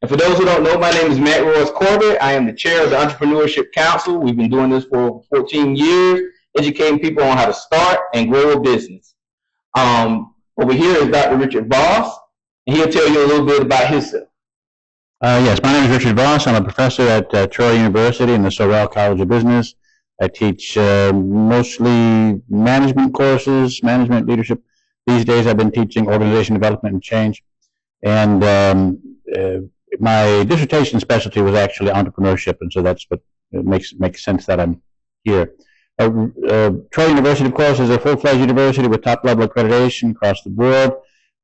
And for those who don't know, my name is Matt Royce Corbett. I am the chair of the Entrepreneurship Council. We've been doing this for 14 years, educating people on how to start and grow a business. Over here is Dr. Richard Voss, and he'll tell you a little bit about himself. Yes, my name is Richard Voss. I'm a professor at Troy University in the Sorrell College of Business. I teach mostly management courses, management leadership. These days I've been teaching organization development and change. And my dissertation specialty was actually entrepreneurship, and so that's what makes sense that I'm here. Troy University, of course, is a full-fledged university with top-level accreditation across the board.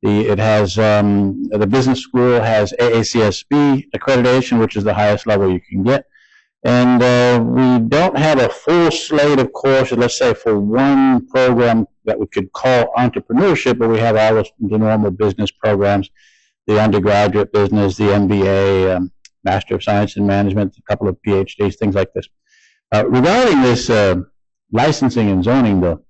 The business school has AACSB accreditation, which is the highest level you can get. And we don't have a full slate of courses, let's say, for one program that we could call entrepreneurship, but we have all the normal business programs, the undergraduate business, the MBA, Master of Science in Management, a couple of PhDs, things like this. Regarding this licensing and zoning bill,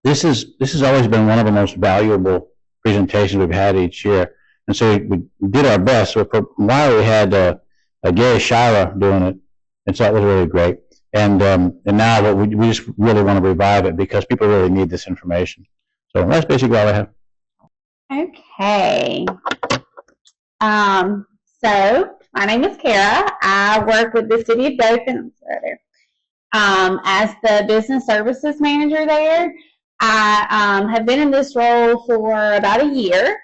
this has always been one of the most valuable presentations we've had each year, and so we did our best. So for a while we had Gary Shira doing it, and so that was really great. And now we just really want to revive it because people really need this information. So that's basically all I have. Okay. So my name is Kara. I work with the City of Dothan as the business services manager there. I have been in this role for about a year.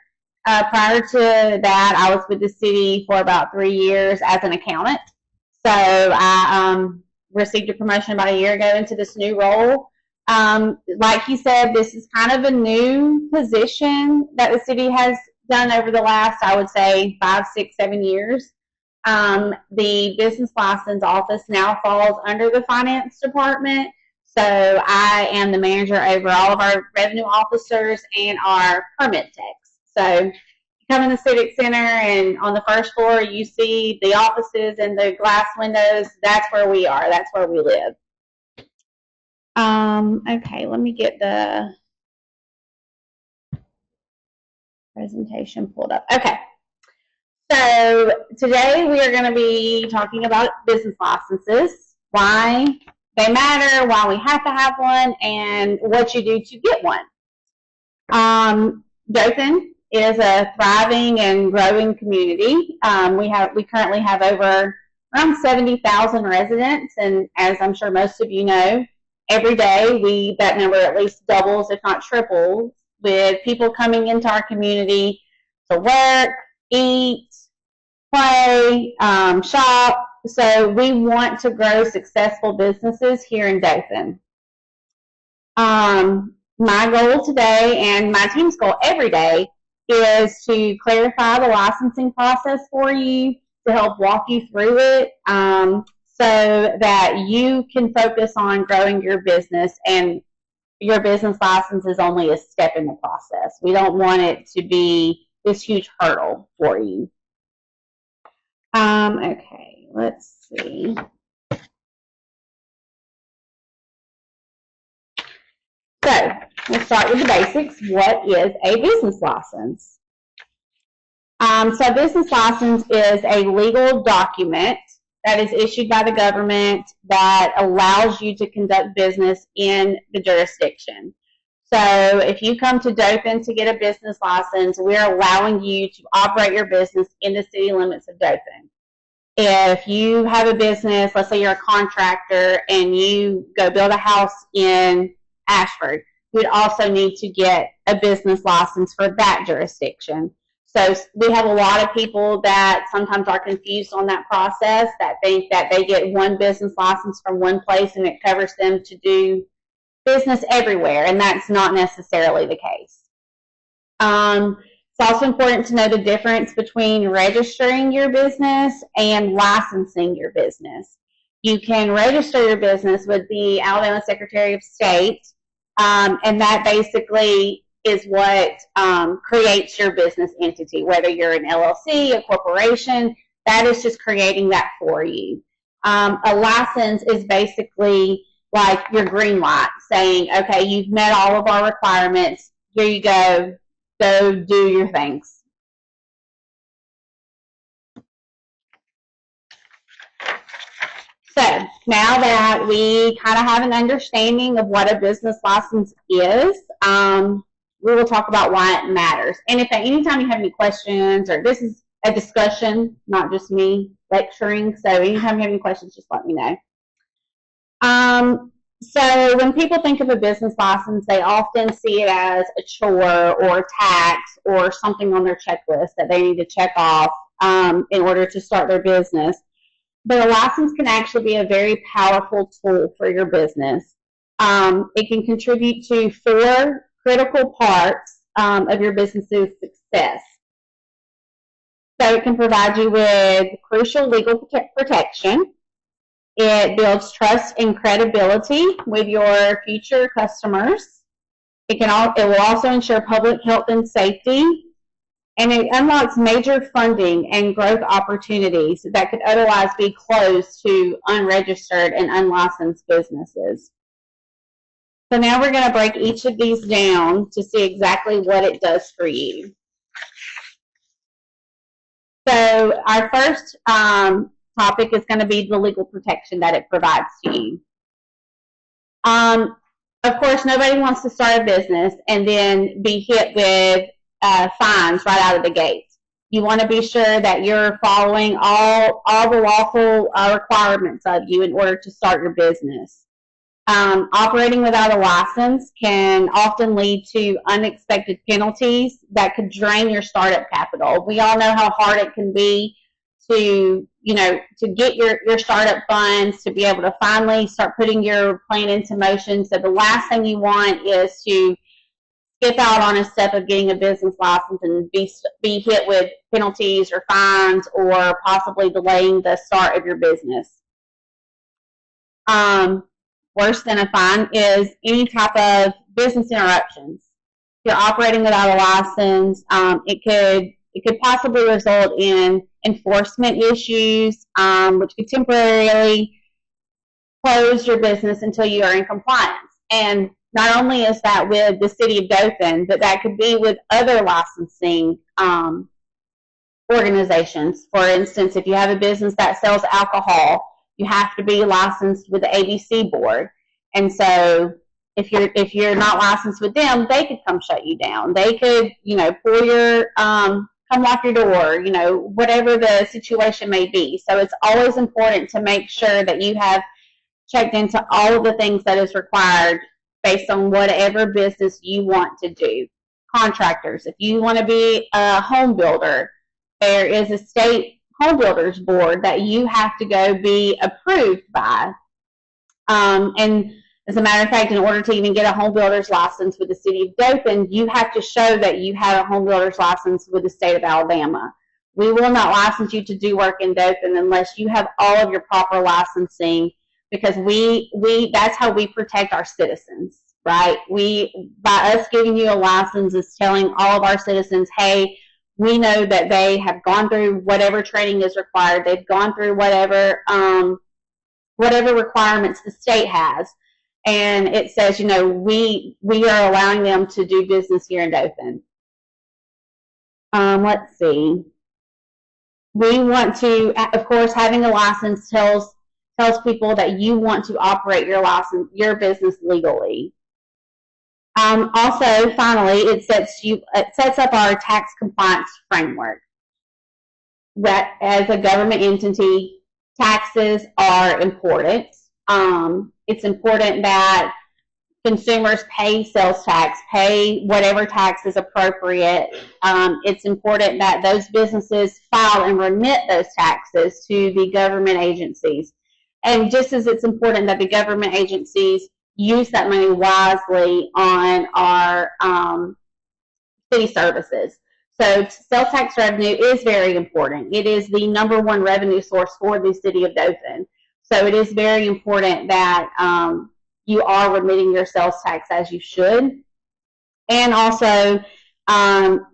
Prior to that, I was with the city for about 3 years as an accountant. So I received a promotion about a year ago into this new role. Like you said, this is kind of a new position that the city has done over the last, I would say, 5, 6, 7 years. The business license office now falls under the finance department. So I am the manager over all of our revenue officers and our permit techs. So you come in the Civic Center, and on the first floor you see the offices and the glass windows. That's where we are. That's where we live. Okay, let me get the presentation pulled up. Okay. So today we are going to be talking about business licenses, why they matter, why we have to have one, and what you do to get one. Dothan is a thriving and growing community. We currently have over around 70,000 residents, and as I'm sure most of you know, every day that number at least doubles, if not triples, with people coming into our community to work, eat, play, shop. So we want to grow successful businesses here in Dothan. My goal today, and my team's goal every day, is to clarify the licensing process for you, to help walk you through it, so that you can focus on growing your business, and your business license is only a step in the process. We don't want it to be this huge hurdle for you. Okay, let's see. So we'll start with the basics. What is a business license? So a business license is a legal document that is issued by the government that allows you to conduct business in the jurisdiction. So if you come to Dothan to get a business license, we're allowing you to operate your business in the city limits of Dothan. If you have a business, let's say you're a contractor and you go build a house in Ashford, you'd also need to get a business license for that jurisdiction. So we have a lot of people that sometimes are confused on that process, that think that they get one business license from one place and it covers them to do business everywhere, and that's not necessarily the case. It's also important to know the difference between registering your business and licensing your business. You can register your business with the Alabama Secretary of State, and that basically is what creates your business entity, whether you're an LLC, a corporation. That is just creating that for you. A license is basically like your green light, saying, okay, you've met all of our requirements, here you go do your things. So now that we kind of have an understanding of what a business license is, we will talk about why it matters. And if at any time you have any questions, or this is a discussion, not just me lecturing, so anytime you have any questions, just let me know. So when people think of a business license, they often see it as a chore or tax or something on their checklist that they need to check off in order to start their business. But a license can actually be a very powerful tool for your business. It can contribute to 4 critical parts of your business's success. So it can provide you with crucial legal protection. It builds trust and credibility with your future customers. It will also ensure public health and safety. And it unlocks major funding and growth opportunities that could otherwise be closed to unregistered and unlicensed businesses. So now we're going to break each of these down to see exactly what it does for you. So our first topic is going to be the legal protection that it provides to you. Of course, nobody wants to start a business and then be hit with fines right out of the gate. You want to be sure that you're following all the lawful requirements of you in order to start your business. Operating without a license can often lead to unexpected penalties that could drain your startup capital. We all know how hard it can be to get your startup funds to be able to finally start putting your plan into motion. So the last thing you want is to skip out on a step of getting a business license and be hit with penalties or fines or possibly delaying the start of your business. Worse than a fine is any type of business interruptions. If you're operating without a license, it could possibly result in enforcement issues, which could temporarily close your business until you are in compliance. And not only is that with the city of Dothan, but that could be with other licensing organizations. For instance, if you have a business that sells alcohol, you have to be licensed with the ABC board. And so if you're not licensed with them, they could come shut you down. They could, pull your come lock your door, whatever the situation may be. So it's always important to make sure that you have checked into all of the things that is required based on whatever business you want to do. Contractors, if you want to be a home builder, there is a state home builders board that you have to go be approved by. And as a matter of fact, in order to even get a home builder's license with the city of Dothan, you have to show that you have a home builder's license with the state of Alabama. We will not license you to do work in Dothan unless you have all of your proper licensing, because that's how we protect our citizens, right? By us giving you a license is telling all of our citizens, hey, we know that they have gone through whatever training is required. They've gone through whatever requirements the state has. And it says, we are allowing them to do business here in Dothan. Let's see. We want to, of course, having a license tells people that you want to operate your business legally. Also, finally, it sets up our tax compliance framework. That as a government entity, taxes are important. It's important that consumers pay sales tax, pay whatever tax is appropriate. It's important that those businesses file and remit those taxes to the government agencies. And just as it's important that the government agencies use that money wisely on our city services. So sales tax revenue is very important. It is the #1 revenue source for the city of Dothan. So it is very important that you are remitting your sales tax as you should. And also,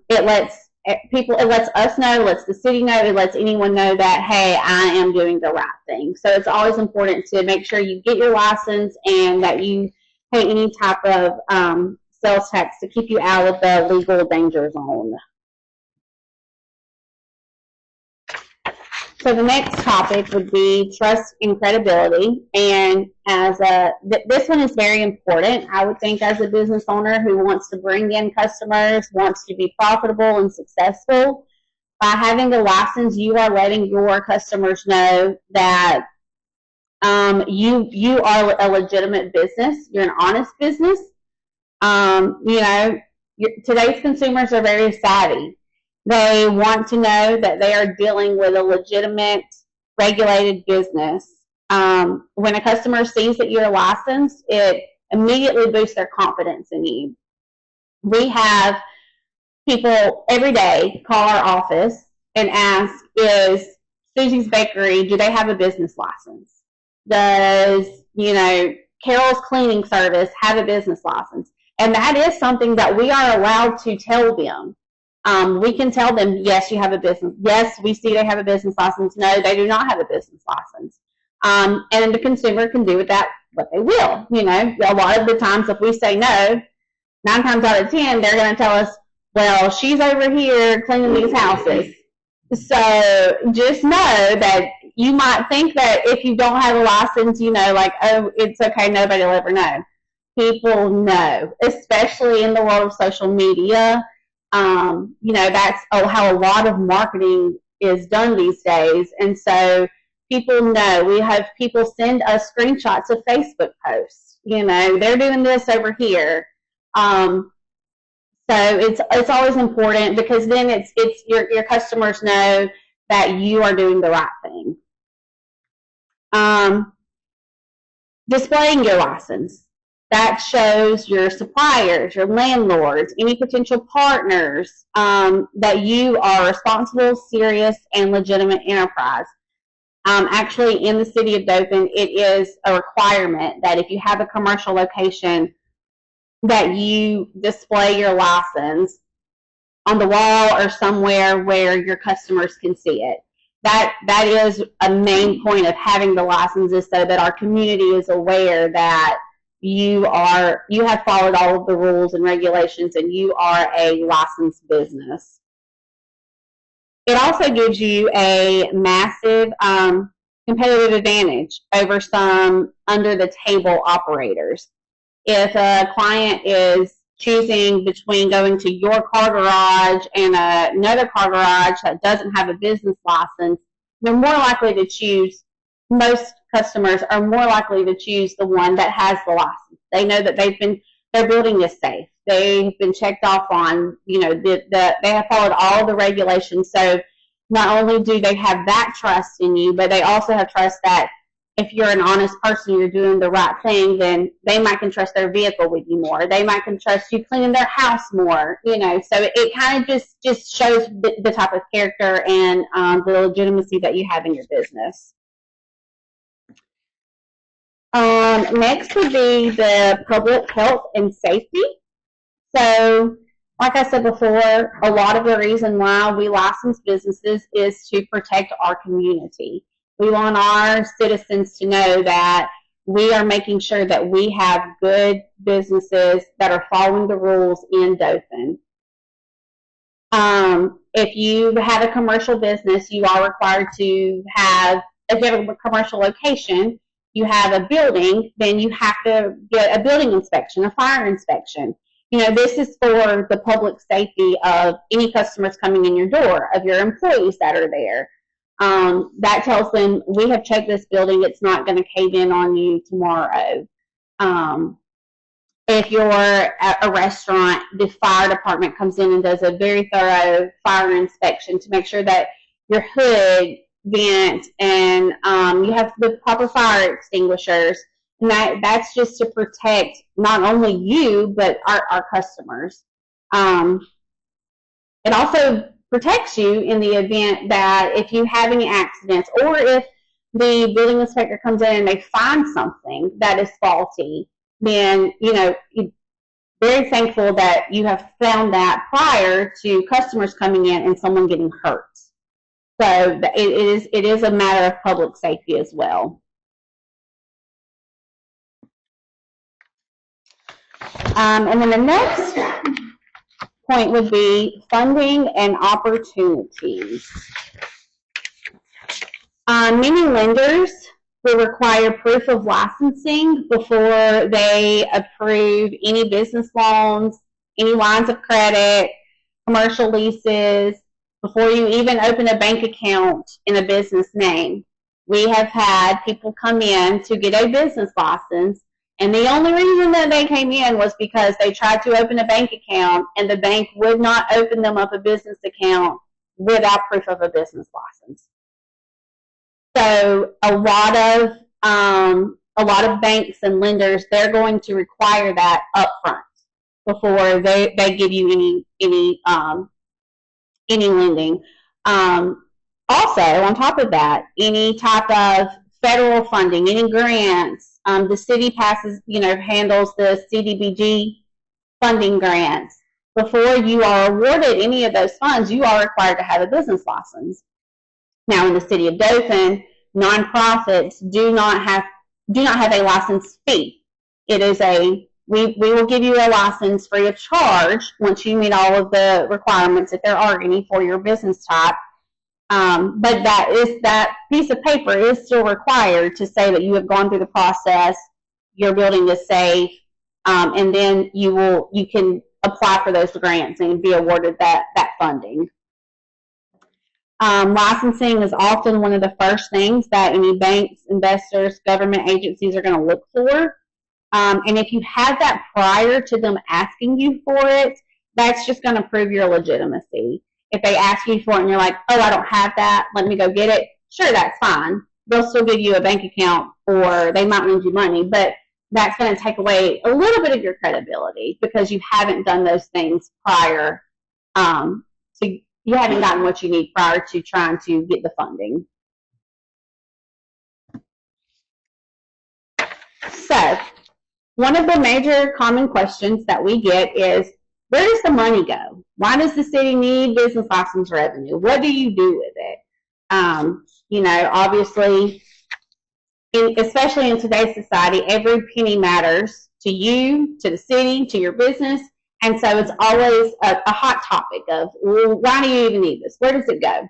it lets us know, it lets the city know, it lets anyone know that, hey, I am doing the right thing. So it's always important to make sure you get your license and that you pay any type of sales tax to keep you out of the legal danger zone. So the next topic would be trust and credibility. And this one is very important, I would think, as a business owner who wants to bring in customers, wants to be profitable and successful. By having a license, you are letting your customers know that you are a legitimate business. You're an honest business. Today's consumers are very savvy. They want to know that they are dealing with a legitimate, regulated business. When a customer sees that you're licensed, it immediately boosts their confidence in you. We have people every day call our office and ask, is Susie's Bakery, do they have a business license? Does, Carol's Cleaning Service have a business license? And that is something that we are allowed to tell them. We can tell them, yes, you have a business. Yes, we see they have a business license. No, they do not have a business license. And the consumer can do with that what they will. A lot of the times if we say no, 9 times out of 10, they're going to tell us, well, she's over here cleaning these houses. So just know that you might think that if you don't have a license, oh, it's okay, nobody will ever know. People know, especially in the world of social media. That's how a lot of marketing is done these days. And so people know. We have people send us screenshots of Facebook posts. They're doing this over here. So it's always important, because then it's your customers know that you are doing the right thing. Displaying your license. That shows your suppliers, your landlords, any potential partners that you are a responsible, serious, and legitimate enterprise. Actually, in the city of Dothan, it is a requirement that if you have a commercial location, that you display your license on the wall or somewhere where your customers can see it. That is a main point of having the licenses, so that our community is aware that you have followed all of the rules and regulations and you are a licensed business. It also gives you a massive competitive advantage over some under-the-table operators. If a client is choosing between going to your car garage and another car garage that doesn't have a business license, they're more likely to choose, most customers are more likely to choose the one that has the license. They know that their building is safe. They've been checked off on, they have followed all the regulations. So not only do they have that trust in you, but they also have trust that if you're an honest person, you're doing the right thing, then they might can trust their vehicle with you more. They might can trust you cleaning their house more, So it kind of just shows the type of character and the legitimacy that you have in your business. Next would be the public health and safety. So, like I said before, a lot of the reason why we license businesses is to protect our community. We want our citizens to know that we are making sure that we have good businesses that are following the rules in Dothan. If you have a commercial business, you are required to have, if you have a commercial location, you have a building, then you have to get a building inspection, a fire inspection. This is for the public safety of any customers coming in your door, of your employees that are there. That tells them, we have checked this building, it's not going to cave in on you tomorrow. If you're a restaurant, the fire department comes in and does a very thorough fire inspection to make sure that your hood, vent, and you have the proper fire extinguishers. And that's just to protect not only you, but our customers. It also protects you in the event that if you have any accidents, or if the building inspector comes in and they find something that is faulty, then, very thankful that you have found that prior to customers coming in and someone getting hurt. So it is a matter of public safety as well. And then the next point would be funding and opportunities. Many lenders will require proof of licensing before they approve any business loans, any lines of credit, commercial leases, before you even open a bank account in a business name. We have had people come in to get a business license, and the only reason that they came in was because they tried to open a bank account, and the bank would not open them up a business account without proof of a business license. So a lot of banks and lenders, they're going to require that upfront before they give you any lending. Also, on top of that, any type of federal funding, any grants, the city passes, handles the CDBG funding grants. Before you are awarded any of those funds, you are required to have a business license. Now, in the city of Dothan, nonprofits do not have a license fee. It is we will give you a license free of charge once you meet all of the requirements, if there are any, for your business type. But that piece of paper is still required to say that you have gone through the process, your building is safe, and then you can apply for those grants and be awarded that funding. Licensing is often one of the first things that any banks, investors, government agencies are going to look for. And if you have that prior to them asking you for it, that's just going to prove your legitimacy. If they ask you for it and you're like, oh, I don't have that, let me go get it, sure, that's fine. They'll still give you a bank account, or they might lend you money, but that's going to take away a little bit of your credibility because you haven't done those things prior you haven't gotten what you need prior to trying to get the funding. So, one of the major common questions that we get is, where does the money go? Why does the city need business license revenue? What do you do with it? Obviously, especially in today's society, every penny matters to you, to the city, to your business. And so it's always a hot topic of, well, why do you even need this? Where does it go?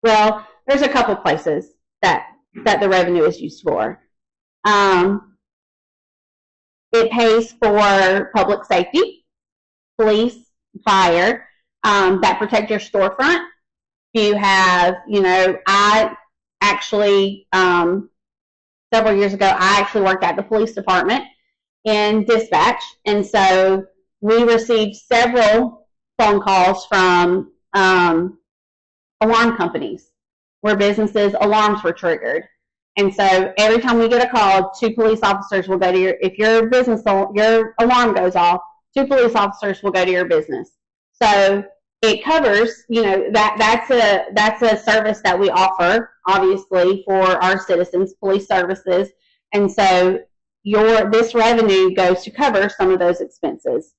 Well, there's a couple places that the revenue is used for. It pays for public safety, police, fire, that protect your storefront. You have, I actually, several years ago, I actually worked at the police department in dispatch. And so we received several phone calls from alarm companies where businesses' alarms were triggered. And so every time we get a call, 2 police officers will go to your alarm goes off, 2 police officers will go to your business. So it covers, that's a service that we offer, obviously, for our citizens, police services. And so this revenue goes to cover some of those expenses.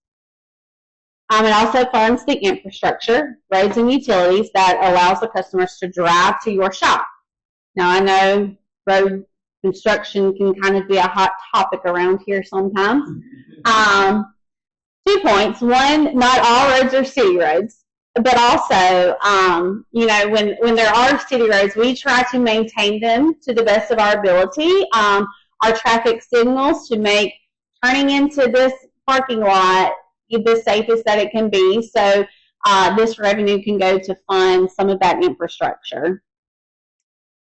It also funds the infrastructure, roads and utilities that allows the customers to drive to your shop. Now, I know road construction can kind of be a hot topic around here sometimes. 2 points. One, not all roads are city roads, but also, when there are city roads, we try to maintain them to the best of our ability. Our traffic signals to make turning into this parking lot the safest that it can be. So this revenue can go to fund some of that infrastructure.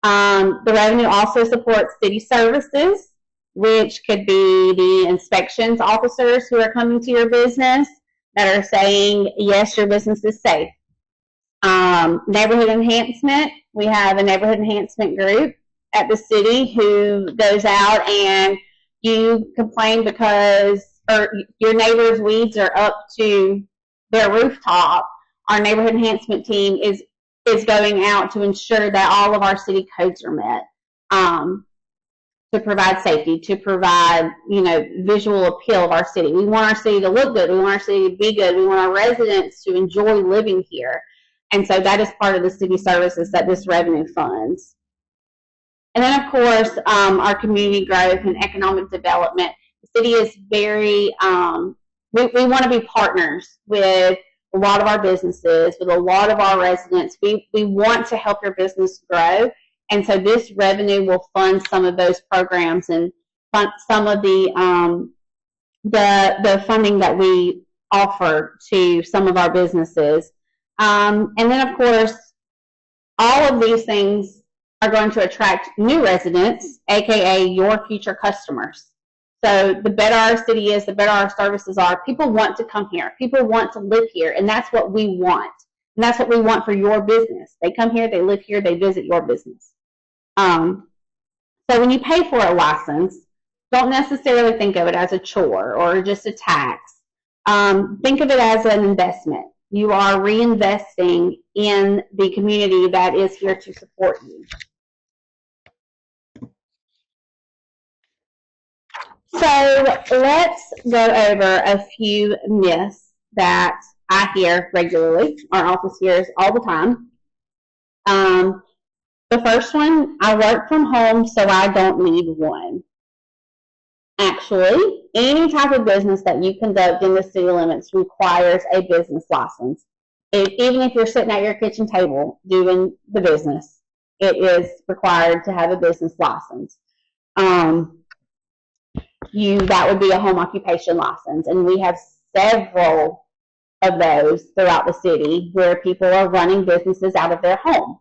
The revenue also supports city services, which could be the inspections officers who are coming to your business that are saying, yes, your business is safe. Neighborhood enhancement. We have a neighborhood enhancement group at the city who goes out and you complain because your neighbor's weeds are up to their rooftop. Our neighborhood enhancement team is going out to ensure that all of our city codes are met, to provide safety, to provide, visual appeal of our city. We want our city to look good. We want our city to be good. We want our residents to enjoy living here. And so that is part of the city services that this revenue funds. And then, of course, our community growth and economic development. The city is very, we want to be partners with a lot of our businesses, with a lot of our residents. We want to help your business grow, And so this revenue will fund some of those programs and fund some of the funding that we offer to some of our businesses. And then, of course, all of these things are going to attract new residents, aka your future customers. So the better our city is, the better our services are. People want to come here. People want to live here, and that's what we want. And that's what we want for your business. They come here, they live here, they visit your business. So when you pay for a license, don't necessarily think of it as a chore or just a tax. Think of it as an investment. You are reinvesting in the community that is here to support you. So let's go over a few myths that I hear regularly. Our office hears all the time. The first one, I work from home, so I don't need one. Actually, any type of business that you conduct in the city limits requires a business license. Even if you're sitting at your kitchen table doing the business, it is required to have a business license. That would be a home occupation license, and we have several of those throughout the city where people are running businesses out of their home.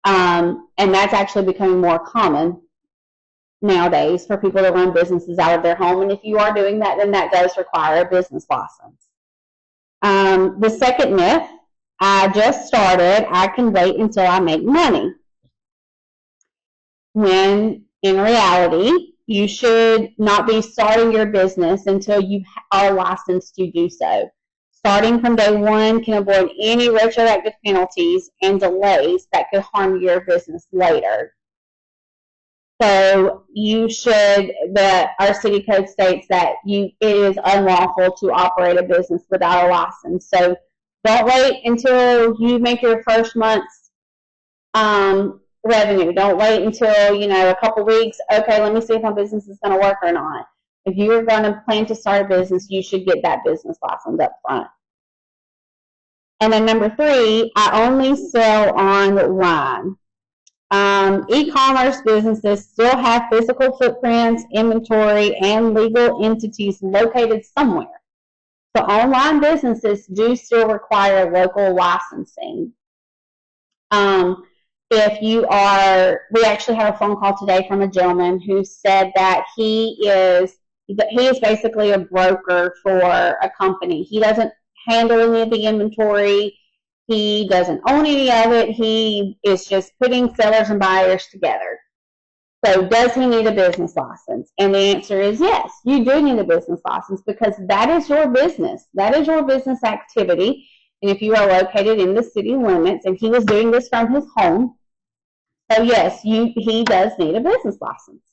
And that's actually becoming more common nowadays for people to run businesses out of their home. And if you are doing that, then that does require a business license. The second myth, I just started, I can wait until I make money. When in reality, you should not be starting your business until you are licensed to do so. Starting from day one can avoid any retroactive penalties and delays that could harm your business later. So our city code states that it is unlawful to operate a business without a license. So don't wait until you make your first month's revenue. Don't wait until, a couple weeks. Okay, let me see if my business is going to work or not. If you are going to plan to start a business, you should get that business license up front. And then number 3, I only sell online. E-commerce businesses still have physical footprints, inventory, and legal entities located somewhere. So online businesses do still require local licensing. We actually had a phone call today from a gentleman who said that he is basically a broker for a company. He doesn't handle any of the inventory. He doesn't own any of it. He is just putting sellers and buyers together. So does he need a business license? And the answer is yes, you do need a business license because that is your business. That is your business activity. And if you are located in the city limits, and he was doing this from his home, so yes, he does need a business license.